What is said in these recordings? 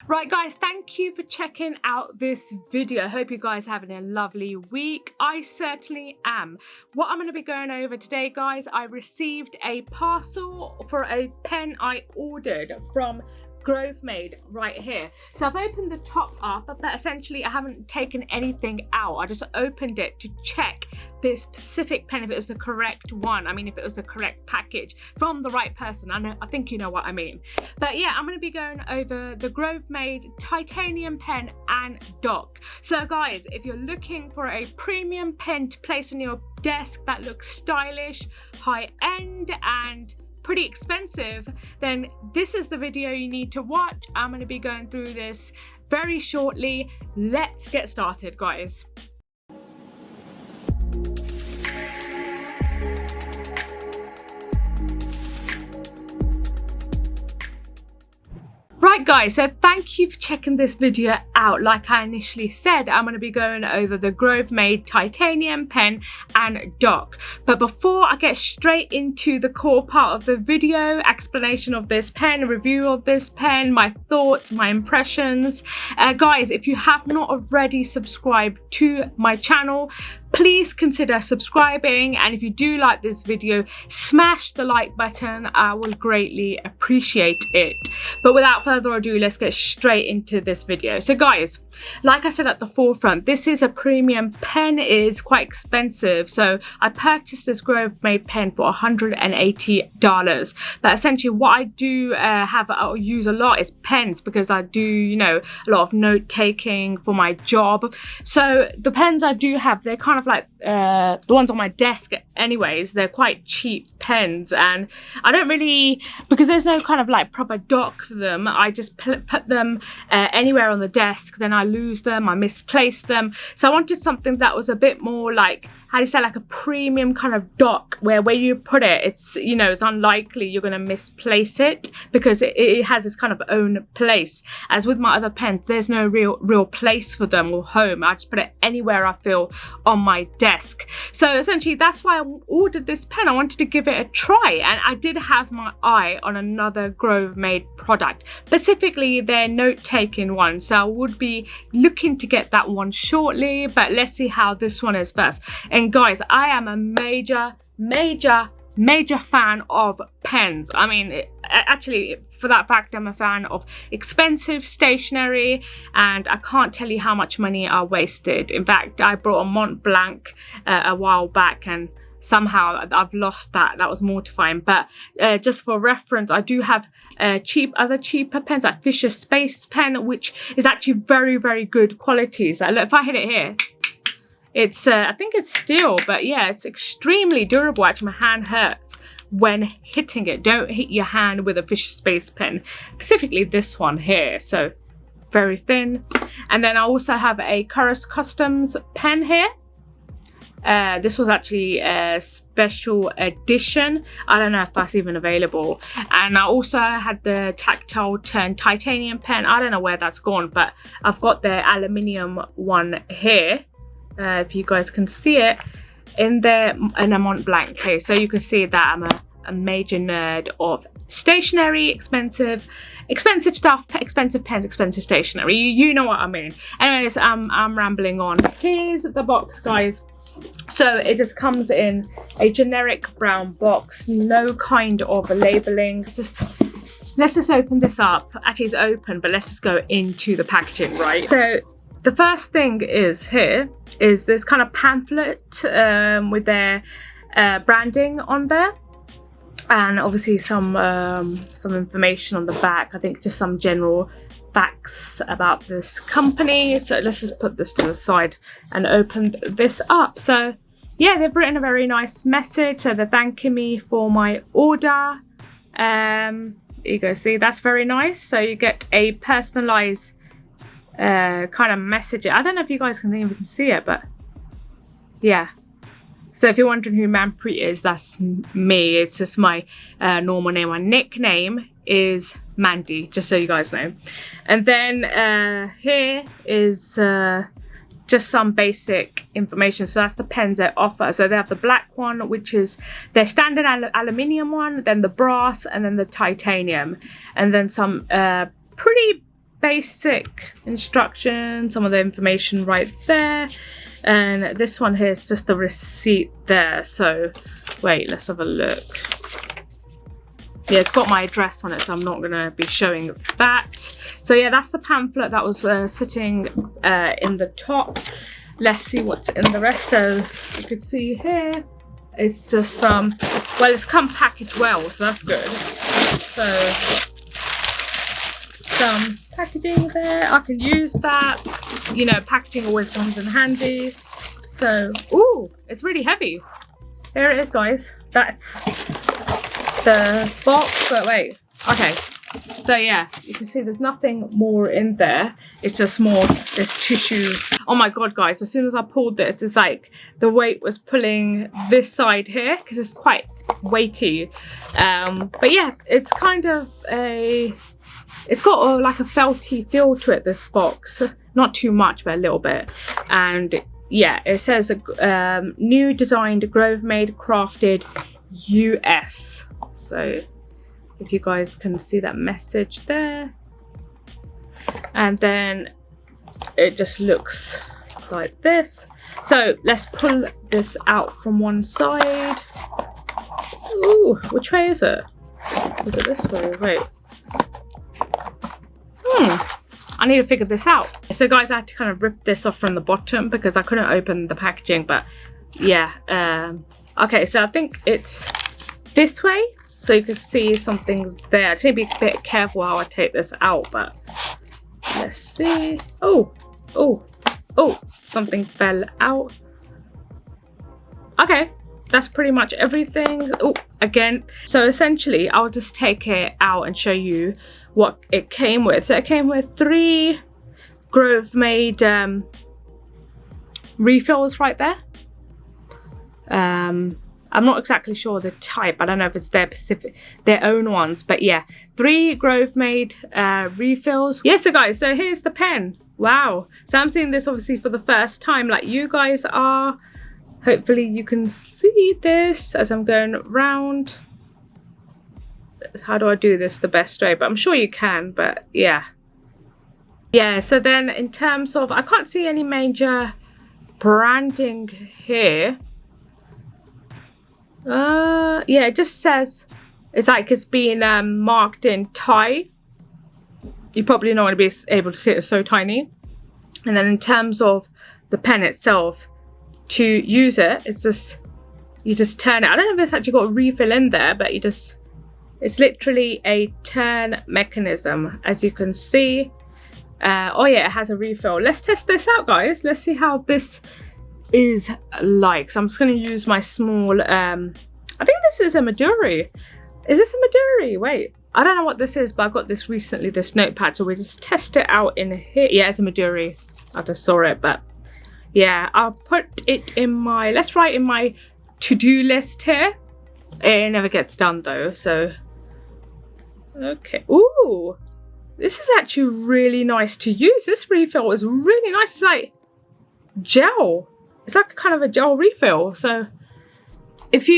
Right guys, thank you for checking out this video. I hope you guys are having a lovely week. I certainly am. What I'm going to be going over today, guys, I received a parcel for a pen I ordered from Grovemade right here. So I've opened the top up, but essentially I haven't taken anything out. I just opened it to check this specific pen, if it was the correct one. I mean, if it was the correct package from the right person. I think you know what I mean. But yeah, I'm going to be going over the Grovemade titanium pen and dock. So guys, if you're looking for a premium pen to place on your desk that looks stylish, high end, and pretty expensive, then this is the video you need to watch. I'm going to be going through this very shortly. Let's get started, guys. Right guys, so thank you for checking this video out. Like I initially said, I'm going to be going over the Grovemade titanium pen and dock. But before I get straight into the core part of the video, explanation of this pen, review of this pen, my thoughts, my impressions, guys, if you have not already subscribed to my channel, please consider subscribing, and if you do like this video, smash the like button. I will greatly appreciate it. But without further ado, let's get straight into this video. So guys, like I said at the forefront, this is a premium pen. It is quite expensive. So I purchased this Grovemade pen for $180. But essentially what I do I'll use a lot is pens, because I do, you know, a lot of note taking for my job. So the pens I do have, they're kind of like the ones on my desk anyways. They're quite cheap pens, and I don't really, because there's no kind of like proper dock for them, I just put them anywhere on the desk, then I lose them, I misplace them. So I wanted something that was a bit more like, how do you say, like a premium kind of dock, where you put it, it's, you know, it's unlikely you're going to misplace it, because it has its kind of own place. As with my other pens, there's no real place for them or home. I just put it anywhere I feel on my desk. So essentially that's why I ordered this pen. I wanted to give it a try, and I did have my eye on another Grovemade product, specifically their note-taking one. So I would be looking to get that one shortly, but let's see how this one is first. And guys, I am a major fan of pens. I mean, actually, for that fact, I'm a fan of expensive stationery, and I can't tell you how much money I wasted. In fact, I bought a Mont Blanc a while back, and somehow I've lost that. That was mortifying. But just for reference, I do have other cheaper pens, like Fisher Space Pen, which is actually very good quality. So look, if I hit it here, it's I think it's steel, but yeah, it's extremely durable. Actually, my hand hurts when hitting it. Don't hit your hand with a Fisher Space pen, specifically this one here. So very thin. And then I also have a Curris Customs pen here. This was actually a special edition. I don't know if that's even available. And I also had the tactile turn titanium pen. I don't know where that's gone, but I've got the aluminium one here. If you guys can see it in there, in a Mont Blanc case. So you can see that I'm a major nerd of stationery, expensive stuff, expensive pens, expensive stationery. You know what I mean. Anyways, I'm rambling on. Here's the box, guys. So it just comes in a generic brown box, no kind of labeling. Let's just open this up. Actually, it's open, but let's just go into the packaging, right? So the first thing is here is this kind of pamphlet with their branding on there, and obviously some information on the back. I think just some general facts about this company. So let's just put this to the side and open this up. So yeah, they've written a very nice message. So they're thanking me for my order. You go, see, that's very nice. So you get a personalized kind of message. I don't know if you guys can even see it, but yeah. So if you're wondering who Manpreet is, that's me. It's just my normal name. My nickname is Mandy, just so you guys know. And then here is just some basic information. So that's the pens they offer. So they have the black one, which is their standard aluminium one, then the brass, and then the titanium, and then some pretty basic instructions, some of the information right there. And this one here is just the receipt there. So wait, let's have a look. Yeah, it's got my address on it, so I'm not going to be showing that. So yeah, that's the pamphlet that was sitting in the top. Let's see what's in the rest. So you can see here, it's just well, it's come packaged well, so that's good. So some packaging there, I can use that. You know, packaging always comes in handy. So, ooh, it's really heavy. Here it is, guys. That's the box, but wait, okay. So yeah, you can see there's nothing more in there. It's just more this tissue. Oh my god, guys, as soon as I pulled this, it's like the weight was pulling this side here because it's quite weighty. But yeah, it's kind of it's got like a felty feel to it, this box. Not too much, but a little bit. And yeah, it says new designed, Grovemade, crafted, US. So if you guys can see that message there. And then it just looks like this. So let's pull this out from one side. Ooh, which way is it? Is it this way? Wait. I need to figure this out. So guys, I had to kind of rip this off from the bottom because I couldn't open the packaging, but yeah. Okay, so I think it's this way. So you can see something there. I just need to be a bit careful how I take this out, but let's see. Oh, something fell out. Okay, that's pretty much everything. Oh, again. So essentially, I'll just take it out and show you what it came with. So it came with 3 Grovemade refills right there. I'm not exactly sure the type. I don't know if it's their own ones, but yeah, 3 Grovemade refills. Yeah, so guys, so here's the pen. Wow. So I'm seeing this obviously for the first time, like you guys are. Hopefully you can see this as I'm going round. How do I do this the best way? But I'm sure you can, but yeah. Yeah, so then in terms of, I can't see any major branding here. Yeah, it just says it's like it's been marked in Thai. You probably not going to be able to see it, it's so tiny. And then in terms of the pen itself, to use it, it's just, you just turn it. I don't know if it's actually got a refill in there, but you just, it's literally a turn mechanism, as you can see. Oh yeah, it has a refill. Let's test this out, guys. Let's see how this is like. So I'm just going to use my small I think this is a Maduri. Is this a Maduri? Wait, I don't know what this is, but I got this recently, this notepad, so we just test it out in here. Yeah, it's a Maduri. I just saw it, but yeah, I'll put it in my, let's write in my to-do list here. It never gets done though, so okay. Ooh, this is actually really nice to use. This refill is really nice. It's like gel. It's like kind of a gel refill. So if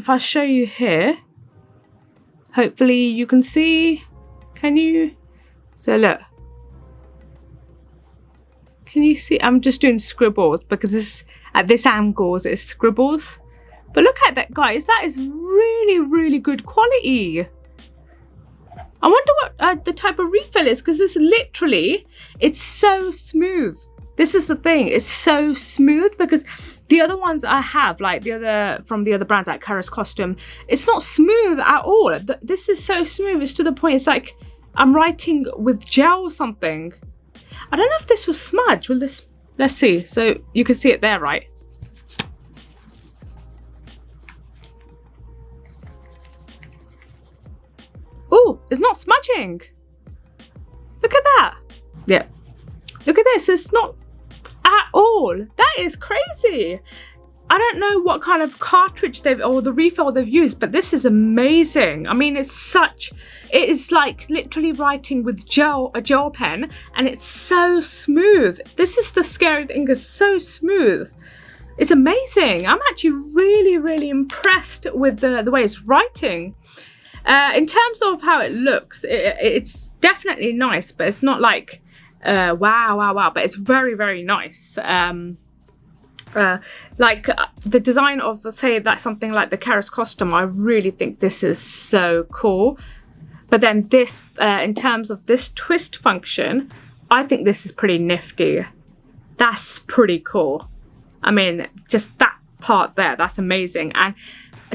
I show you here, hopefully you can see. Can you? So look. Can you see? I'm just doing scribbles because this at this angle it's scribbles. But look at that, guys. That is really, really good quality. I wonder what the type of refill is, because this literally, it's so smooth. This is the thing, it's so smooth, because the other ones I have, like from the other brands like Kara's Costume, it's not smooth at all. This is so smooth, it's to the point, it's like I'm writing with gel or something. I don't know if this will smudge. Will this? Let's see. So you can see it there, right? Oh, it's not smudging. Look at that. Yeah. Look at this. It's not at all. That is crazy. I don't know what kind of cartridge or the refill they've used, but this is amazing. I mean, it is like literally writing with a gel pen, and it's so smooth. This is the scary thing, it's so smooth. It's amazing. I'm actually really, really impressed with the way it's writing. In terms of how it looks, it's definitely nice, but it's not like wow, but it's very, very nice. The design of, say, that something like the Keras costume, I really think this is so cool. But then this, in terms of this twist function, I think this is pretty nifty. That's pretty cool. I mean, just that part there, that's amazing. And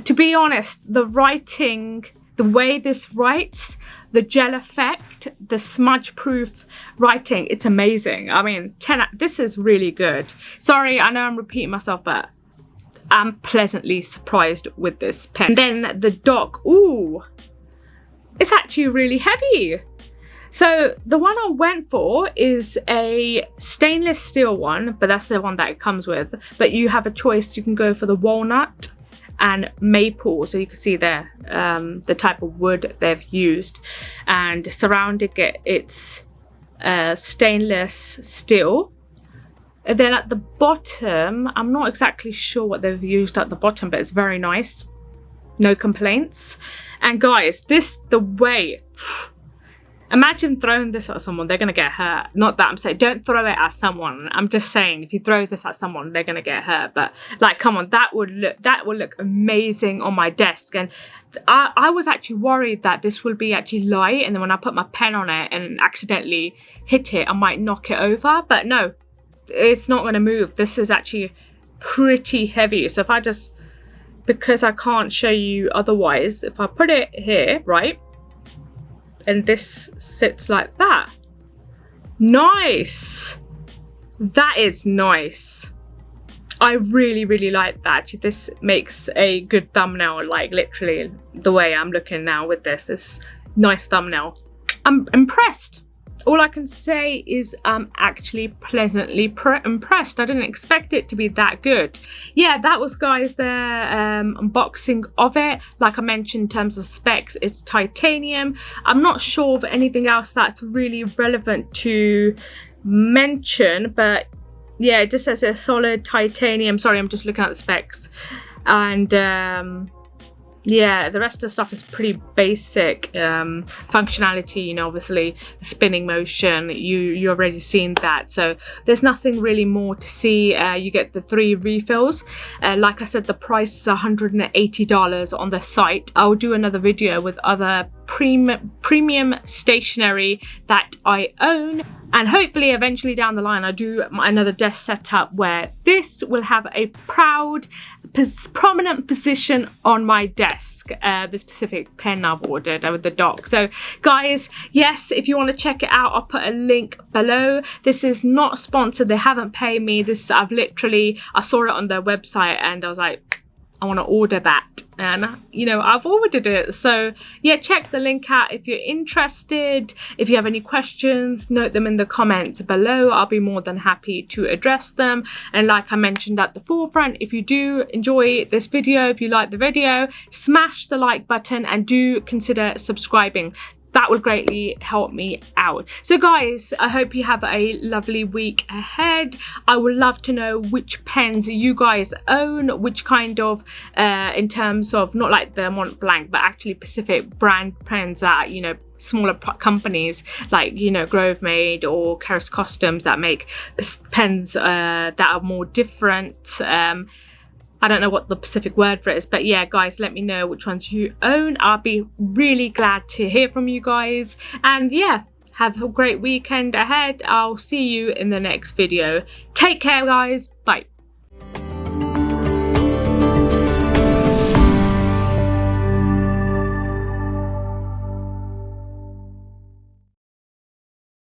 to be honest, the writing, the way this writes, the gel effect, the smudge proof writing, it's amazing. I mean, this is really good. Sorry, I know I'm repeating myself, but I'm pleasantly surprised with this pen. And then the dock, ooh, it's actually really heavy. So the one I went for is a stainless steel one, but that's the one that it comes with. But you have a choice. You can go for the walnut and maple, so you can see there the type of wood they've used, and surrounding it's stainless steel. And then at the bottom, I'm not exactly sure what they've used at the bottom, but it's very nice, no complaints. And guys, the way, imagine throwing this at someone, they're gonna get hurt. Not that I'm saying don't throw it at someone. I'm just saying if you throw this at someone, they're gonna get hurt. But like, come on, that would look amazing on my desk. And I was actually worried that this will be actually light, and then when I put my pen on it and accidentally hit it, I might knock it over. But no, it's not gonna move. This is actually pretty heavy. So if I just, because I can't show you otherwise, if I put it here, right? And this sits like that. Nice. That is nice. I really, really like that. This makes a good thumbnail, like literally the way I'm looking now with this. It's nice thumbnail. I'm impressed. All I can say is I'm actually pleasantly impressed. I didn't expect it to be that good. Yeah, that was, guys, the unboxing of it. Like I mentioned, in terms of specs, it's titanium. I'm not sure of anything else that's really relevant to mention, but yeah, it just says a solid titanium. Sorry, I'm just looking at the specs. And yeah, the rest of the stuff is pretty basic functionality, you know, obviously the spinning motion, you already seen that, so there's nothing really more to see. You get the 3 refills. Like I said, the price is $180 on the site. I'll do another video with other premium stationery that I own, and hopefully eventually down the line I do another desk setup where this will have a prominent position on my desk, the specific pen I've ordered with the dock. So guys, yes, if you want to check it out, I'll put a link below. This is not sponsored, they haven't paid me. This, I saw it on their website and I was like, I want to order that, and you know, I've ordered it. So yeah, check the link out if you're interested. If you have any questions, note them in the comments below. I'll be more than happy to address them. And like I mentioned at the forefront, if you do enjoy this video, if you like the video, smash the like button and do consider subscribing. That would greatly help me out. So guys, I hope you have a lovely week ahead. I would love to know which pens you guys own, which kind of, in terms of, not like the Mont Blanc, but actually specific brand pens that, you know, smaller companies like, you know, Grovemade or Keras Customs that make pens that are more different. I don't know what the specific word for it is, but yeah, guys, let me know which ones you own. I'll be really glad to hear from you guys. And yeah, have a great weekend ahead. I'll see you in the next video. Take care, guys. Bye.